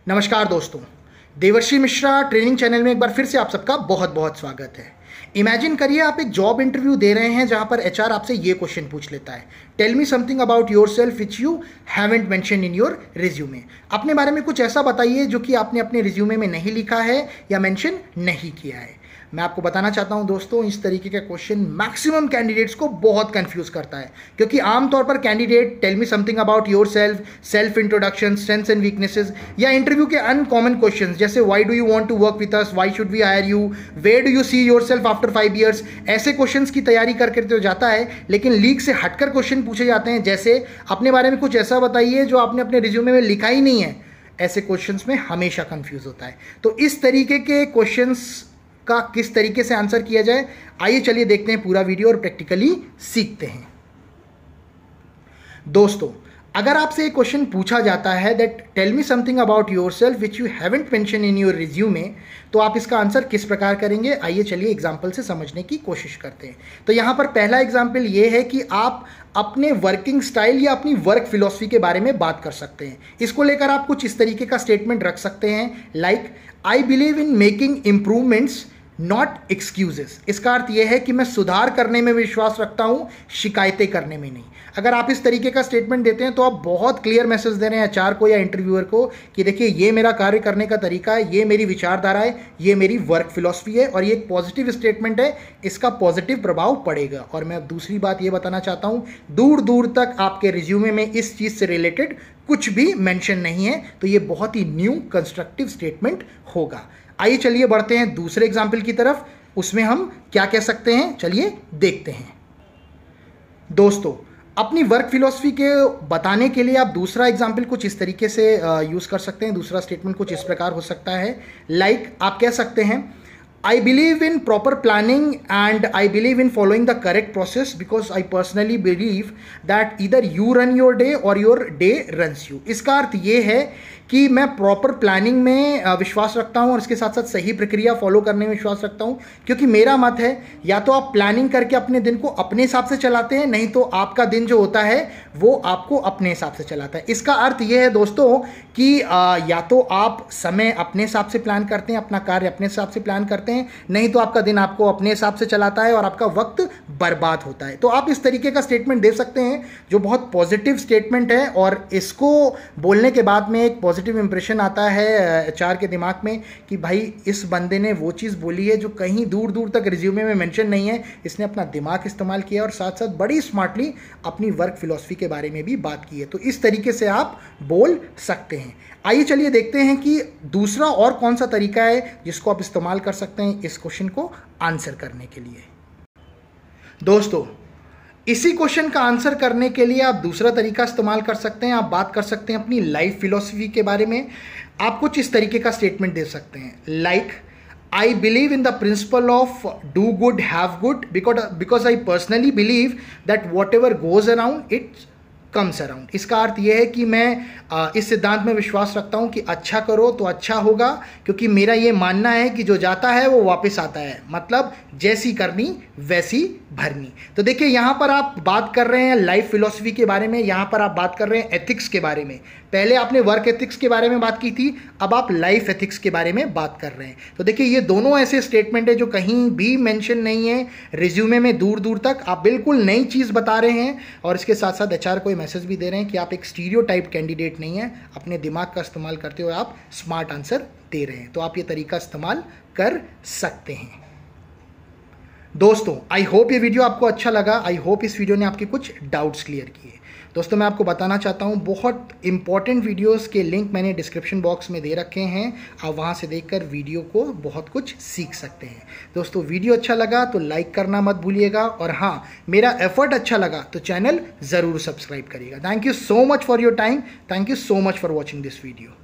नमस्कार दोस्तों, देवर्षि मिश्रा ट्रेनिंग चैनल में एक बार फिर से आप सबका बहुत बहुत स्वागत है। इमेजिन करिए आप एक जॉब इंटरव्यू दे रहे हैं जहां पर एचआर आपसे ये क्वेश्चन पूछ लेता है, tell me something about yourself which you haven't mention in your resume. अपने बारे में कुछ ऐसा बताइए जो कि आपने अपने रिज्यूमे में नहीं लिखा है या मेंशन नहीं किया है। मैं आपको बताना चाहता हूं दोस्तों, इस तरीके का क्वेश्चन मैक्सिमम कैंडिडेट्स को बहुत कंफ्यूज करता है, क्योंकि आमतौर पर candidate tell me something about yourself, self introduction, strengths and weaknesses या इंटरव्यू के अनकॉमन क्वेश्चंस जैसे why do you want to work with us, why should we hire you, where do you see yourself after 5 years, ऐसे questions की तैयारी करके तो जाता है, लेकिन लीक से हटकर क्वेश्चन पूछे जाते हैं जैसे अपने बारे में कुछ ऐसा बताइए जो आपने अपने रिज्यूमे में लिखा ही नहीं है। ऐसे क्वेश्चंस में हमेशा कंफ्यूज होता है। तो इस तरीके के क्वेश्चंस का किस तरीके से आंसर किया जाए, आइए चलिए देखते हैं पूरा वीडियो और प्रैक्टिकली सीखते हैं। दोस्तों, अगर आपसे एक क्वेश्चन पूछा जाता है that tell me something about yourself which you haven't mention in your resume, तो आप इसका आंसर किस प्रकार करेंगे, आइए चलिए एग्जाम्पल से समझने की कोशिश करते हैं। तो यहाँ पर पहला एग्जाम्पल ये है कि आप अपने वर्किंग स्टाइल या अपनी वर्क फिलॉसफी के बारे में बात कर सकते हैं। इसको लेकर आप कुछ इस तरीके का स्टेटमेंट रख सकते हैं, like I believe in making improvements not excuses. इसका अर्थ यह है कि मैं सुधार करने में विश्वास रखता हूं, शिकायतें करने में नहीं। अगर आप इस तरीके का स्टेटमेंट देते हैं तो आप बहुत क्लियर मैसेज दे रहे हैं एचआर को या इंटरव्यूअर को कि देखिए ये मेरा कार्य करने का तरीका है, ये मेरी विचारधारा है, ये मेरी वर्क फिलॉसफी है और ये एक पॉजिटिव स्टेटमेंट है, इसका पॉजिटिव प्रभाव पड़ेगा। और मैं अब दूसरी बात ये बताना चाहता हूँ, दूर दूर तक आपके रिज्यूमे में इस चीज़ से रिलेटेड कुछ भी मेंशन नहीं है, तो ये बहुत ही न्यू कंस्ट्रक्टिव स्टेटमेंट होगा। आइए चलिए बढ़ते हैं दूसरे एग्जाम्पल की तरफ, उसमें हम क्या कह सकते हैं चलिए देखते हैं। दोस्तों, अपनी वर्क फिलॉसफी के बताने के लिए आप दूसरा एग्जाम्पल कुछ इस तरीके से यूज कर सकते हैं। दूसरा स्टेटमेंट कुछ इस प्रकार हो सकता है, लाइक आप कह सकते हैं I believe in proper planning and I believe in following the correct process because I personally believe that either you run your day or your day runs you। इसका अर्थ ये है कि मैं प्रॉपर प्लानिंग में विश्वास रखता हूँ और इसके साथ साथ सही प्रक्रिया फॉलो करने में विश्वास रखता हूँ, क्योंकि मेरा मत है या तो आप प्लानिंग करके अपने दिन को अपने हिसाब से चलाते हैं, नहीं तो आपका दिन जो होता है वो आपको अपने हिसाब से चलाता है। इसका अर्थ ये है दोस्तों कि या तो आप समय अपने हिसाब से प्लान करते हैं, अपना कार्य अपने हिसाब से प्लान करते हैं, नहीं तो आपका दिन आपको अपने हिसाब से चलाता है और आपका वक्त बर्बाद होता है। तो आप इस तरीके का स्टेटमेंट दे सकते हैं जो बहुत पॉजिटिव स्टेटमेंट है और इसको बोलने के बाद में एक पॉजिटिव इंप्रेशन आता है एचआर के दिमाग में कि भाई इस बंदे ने वो चीज़ बोली है जो कहीं दूर दूर तक रिज्यूमे में मेंशन नहीं है, इसने अपना दिमाग इस्तेमाल किया और साथ साथ बड़ी स्मार्टली अपनी वर्क फिलॉसफी के बारे में भी बात की है। तो इस तरीके से आप बोल सकते हैं। आइए चलिए देखते हैं कि दूसरा और कौन सा तरीका है जिसको आप इस्तेमाल कर सकते हैं इस क्वेश्चन को आंसर करने के लिए। दोस्तों, इसी क्वेश्चन का आंसर करने के लिए आप दूसरा तरीका इस्तेमाल कर सकते हैं। आप बात कर सकते हैं अपनी लाइफ फिलॉसफी के बारे में। आप कुछ इस तरीके का स्टेटमेंट दे सकते हैं, like I believe in the principle of do good have good because I personally believe that what ever goes around it comes around. इसका अर्थ यह है कि मैं इस सिद्धांत में विश्वास रखता हूं कि अच्छा करो तो अच्छा होगा, क्योंकि मेरा ये मानना है कि जो जाता है वो वापस आता है, मतलब जैसी करनी वैसी भरनी। तो देखिए यहाँ पर आप बात कर रहे हैं लाइफ फिलॉसफी के बारे में, यहाँ पर आप बात कर रहे हैं एथिक्स के बारे में। पहले आपने वर्क एथिक्स के बारे में बात की थी, अब आप लाइफ एथिक्स के बारे में बात कर रहे हैं। तो देखिए ये दोनों ऐसे स्टेटमेंट है जो कहीं भी मेंशन नहीं है रिज्यूमे में, दूर दूर तक आप बिल्कुल नई चीज़ बता रहे हैं और इसके साथ साथ एचआर को मैसेज भी दे रहे हैं कि आप एक स्टीरियोटाइप कैंडिडेट नहीं है, अपने दिमाग का इस्तेमाल करते हुए आप स्मार्ट आंसर दे रहे हैं। तो आप ये तरीका इस्तेमाल कर सकते हैं। दोस्तों, आई होप ये वीडियो आपको अच्छा लगा। आई होप इस वीडियो ने आपके कुछ डाउट्स क्लियर किए। दोस्तों, मैं आपको बताना चाहता हूँ बहुत इंपॉर्टेंट वीडियोस के लिंक मैंने डिस्क्रिप्शन बॉक्स में दे रखे हैं, आप वहाँ से देखकर वीडियो को बहुत कुछ सीख सकते हैं। दोस्तों, वीडियो अच्छा लगा तो लाइक करना मत भूलिएगा और हाँ, मेरा एफर्ट अच्छा लगा तो चैनल ज़रूर सब्सक्राइब करिएगा। Thank you so much for your time. Thank you so much for watching this video.